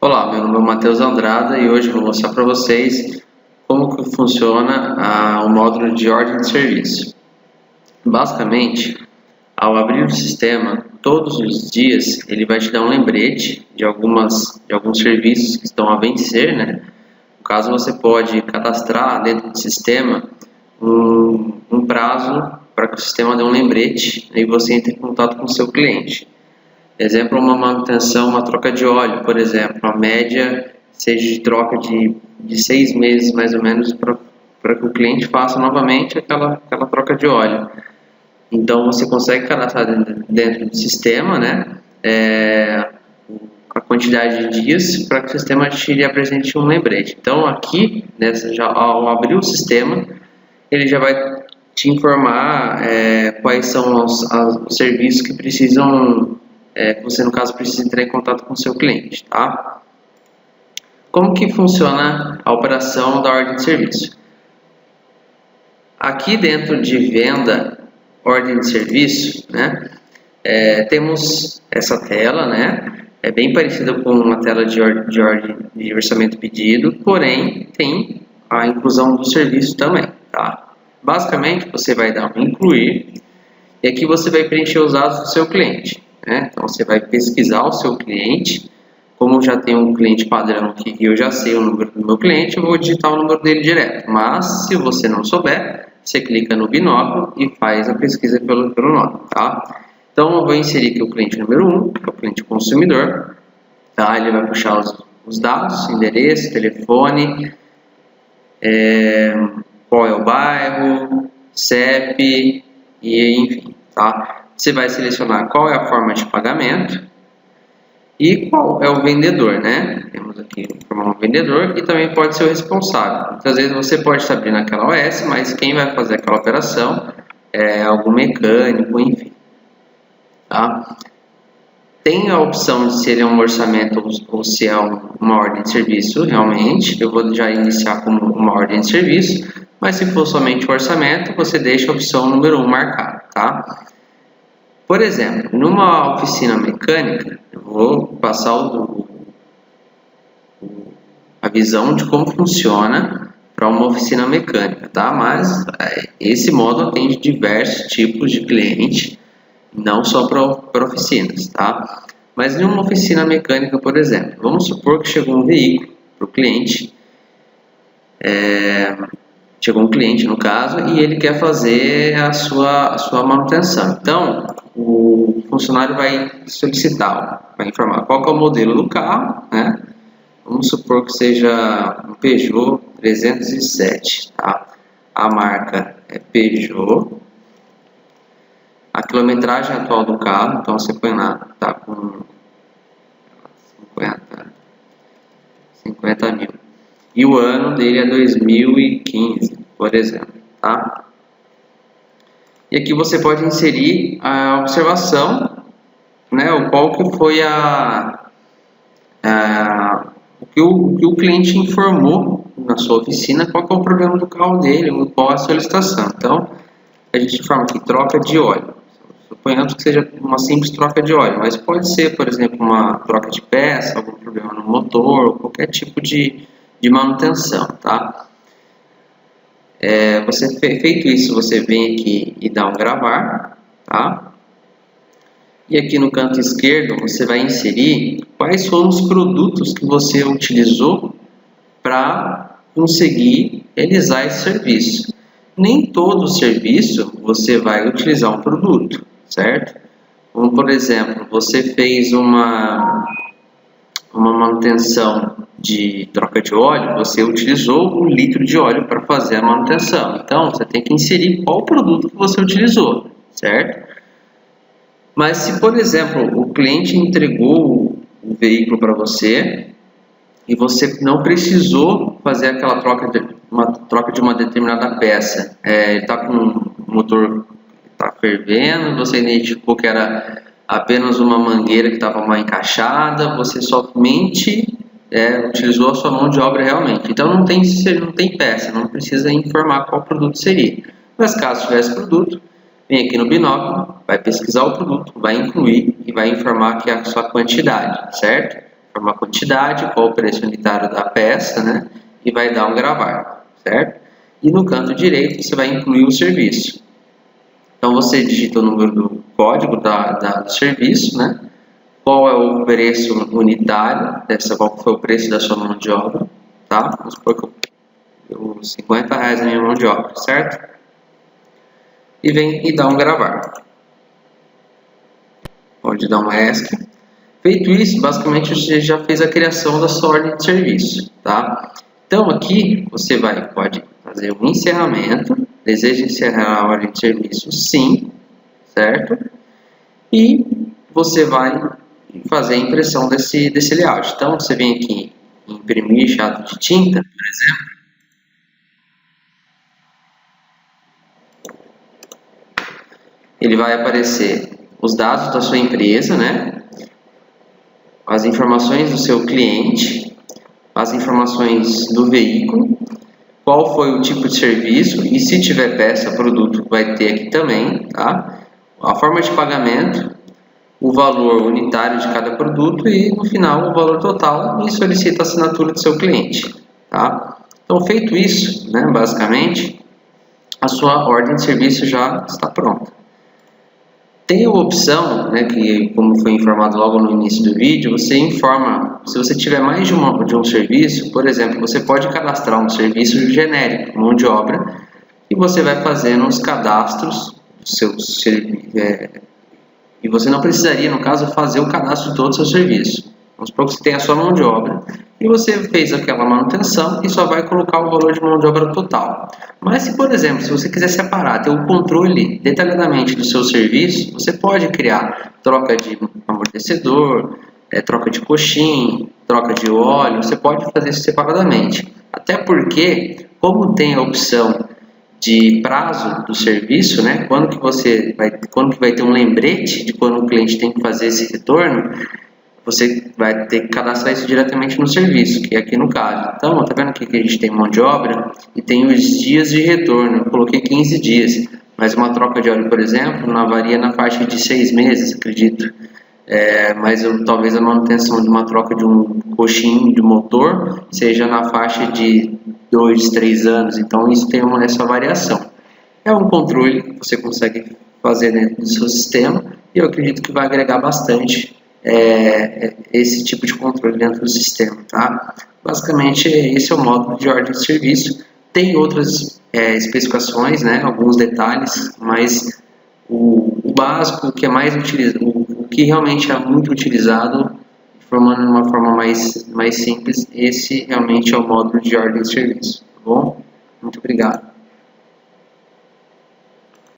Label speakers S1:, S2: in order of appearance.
S1: Olá, meu nome é Matheus Andrada e hoje vou mostrar para vocês como que funciona o módulo de ordem de serviço. Basicamente, ao abrir o sistema, todos os dias ele vai te dar um lembrete de alguns serviços que estão a vencer, né? No caso, você pode cadastrar dentro do sistema um prazo para que o sistema dê um lembrete e você entre em contato com o seu cliente. Exemplo, uma manutenção, uma troca de óleo, por exemplo, a média seja de troca de 6 meses mais ou menos para que o cliente faça novamente aquela troca de óleo. Então você consegue cadastrar dentro do sistema, né, a quantidade de dias para que o sistema te apresente um lembrete. Então aqui, ao abrir o sistema, ele já vai te informar quais são os serviços que precisam, você no caso precisa entrar em contato com o seu cliente, tá? Como que funciona a operação da ordem de serviço? Aqui dentro de venda, ordem de serviço, né, temos essa tela, né, é bem parecida com uma tela de ordem de orçamento pedido, porém tem a inclusão do serviço também, tá? Basicamente você vai dar um incluir e aqui você vai preencher os dados do seu cliente. Então você vai pesquisar o seu cliente. Como já tem um cliente padrão que eu já sei o número do meu cliente, eu vou digitar o número dele direto. Mas se você não souber, você clica no binóculo e faz a pesquisa pelo nome, tá? Então eu vou inserir aqui o cliente número 1, que é o cliente consumidor, tá? Ele vai puxar os dados, endereço, telefone, qual é o bairro, CEP e enfim, tá? Você vai selecionar qual é a forma de pagamento e qual é o vendedor, né? Temos aqui informar um vendedor e também pode ser o responsável. Muitas vezes você pode estar abrindo aquela OS, mas quem vai fazer aquela operação é algum mecânico, enfim. Tá? Tem a opção de se ele é um orçamento ou se é uma ordem de serviço, realmente. Eu vou já iniciar como uma ordem de serviço, mas se for somente o orçamento, você deixa a opção número 1 marcada, tá? Por exemplo, numa oficina mecânica, eu vou passar a visão de como funciona para uma oficina mecânica, tá? Mas esse módulo atende diversos tipos de cliente, não só para oficinas, tá? Mas em uma oficina mecânica, por exemplo, vamos supor que chegou um veículo para o cliente, chegou um cliente no caso, e ele quer fazer a sua manutenção. Então, o funcionário vai solicitar, vai informar qual que é o modelo do carro, né? Vamos supor que seja um Peugeot 307, tá? A marca é Peugeot. A quilometragem atual do carro, então você põe lá, tá com 50 mil. E o ano dele é 2015, por exemplo, tá? E aqui você pode inserir a observação, né? Qual que foi o que o cliente informou na sua oficina, qual que é o problema do carro dele, qual a solicitação. Então, a gente informa aqui troca de óleo. Suponhamos que seja uma simples troca de óleo, mas pode ser, por exemplo, uma troca de peça, algum problema no motor, qualquer tipo de manutenção, tá? Feito isso, você vem aqui e dá um gravar, tá? E aqui no canto esquerdo você vai inserir quais foram os produtos que você utilizou para conseguir realizar esse serviço. Nem todo serviço você vai utilizar um produto, certo? Como por exemplo, você fez uma manutenção de troca de óleo, você utilizou 1 litro de óleo para fazer a manutenção. Então, você tem que inserir qual produto que você utilizou, certo? Mas se, por exemplo, o cliente entregou o veículo para você e você não precisou fazer aquela troca de uma determinada peça, ele está com o motor está fervendo, você identificou que era apenas uma mangueira que estava mal encaixada, você somente utilizou a sua mão de obra realmente. Então não tem peça, não precisa informar qual produto seria. Mas caso tivesse produto, vem aqui no binóculo, vai pesquisar o produto, vai incluir e vai informar aqui a sua quantidade, certo? informar a quantidade, qual o preço unitário da peça, né? E vai dar um gravar, certo? E no canto direito você vai incluir o serviço. Então você digita o número do código do serviço, né? Qual é o preço unitário, qual foi o preço da sua mão de obra, tá? Vamos supor que eu R$50 a minha mão de obra, certo? E vem e dá um gravar. Pode dar um ESC. Feito isso, basicamente você já fez a criação da sua ordem de serviço, tá? Então aqui você pode fazer um encerramento. Deseja encerrar a ordem de serviço? Sim, certo? E você vai fazer a impressão desse layout. Então você vem aqui em imprimir jato de tinta, por exemplo. Ele vai aparecer os dados da sua empresa, né? As informações do seu cliente, as informações do veículo, qual foi o tipo de serviço e se tiver peça, produto, vai ter aqui também, tá? A forma de pagamento, o valor unitário de cada produto e no final o valor total e solicita a assinatura do seu cliente, tá? Então feito isso, né, basicamente, a sua ordem de serviço já está pronta. Tem a opção, né, que como foi informado logo no início do vídeo, você informa, se você tiver mais de um serviço, por exemplo, você pode cadastrar um serviço genérico, mão de obra, e você vai fazendo os cadastros dos seus serviços, e você não precisaria, no caso, fazer o cadastro de todo o seu serviço. Vamos supor que você tem a sua mão de obra e você fez aquela manutenção e só vai colocar o valor de mão de obra total. Mas se, por exemplo, se você quiser separar, ter o controle detalhadamente do seu serviço, você pode criar troca de amortecedor, troca de coxim, troca de óleo, você pode fazer isso separadamente. Até porque, como tem a opção de prazo do serviço, né? Quando que vai ter um lembrete de quando o cliente tem que fazer esse retorno, você vai ter que cadastrar isso diretamente no serviço, que é aqui no caso. Então, tá vendo aqui que a gente tem mão de obra e tem os dias de retorno. Eu coloquei 15 dias, mas uma troca de óleo, por exemplo, varia na faixa de 6 meses, acredito. Mas talvez a manutenção de uma troca de um coxinho de motor seja na faixa de 2, 3 anos. Então, isso tem essa variação. É um controle que você consegue fazer dentro do seu sistema e eu acredito que vai agregar bastante esse tipo de controle dentro do sistema, tá? Basicamente esse é o módulo de ordem de serviço. Tem outras especificações, né? Alguns detalhes, mas o básico, o que é mais utilizado, o que realmente é muito utilizado, formando de uma forma mais simples, esse realmente é o módulo de ordem de serviço, tá bom? Muito obrigado.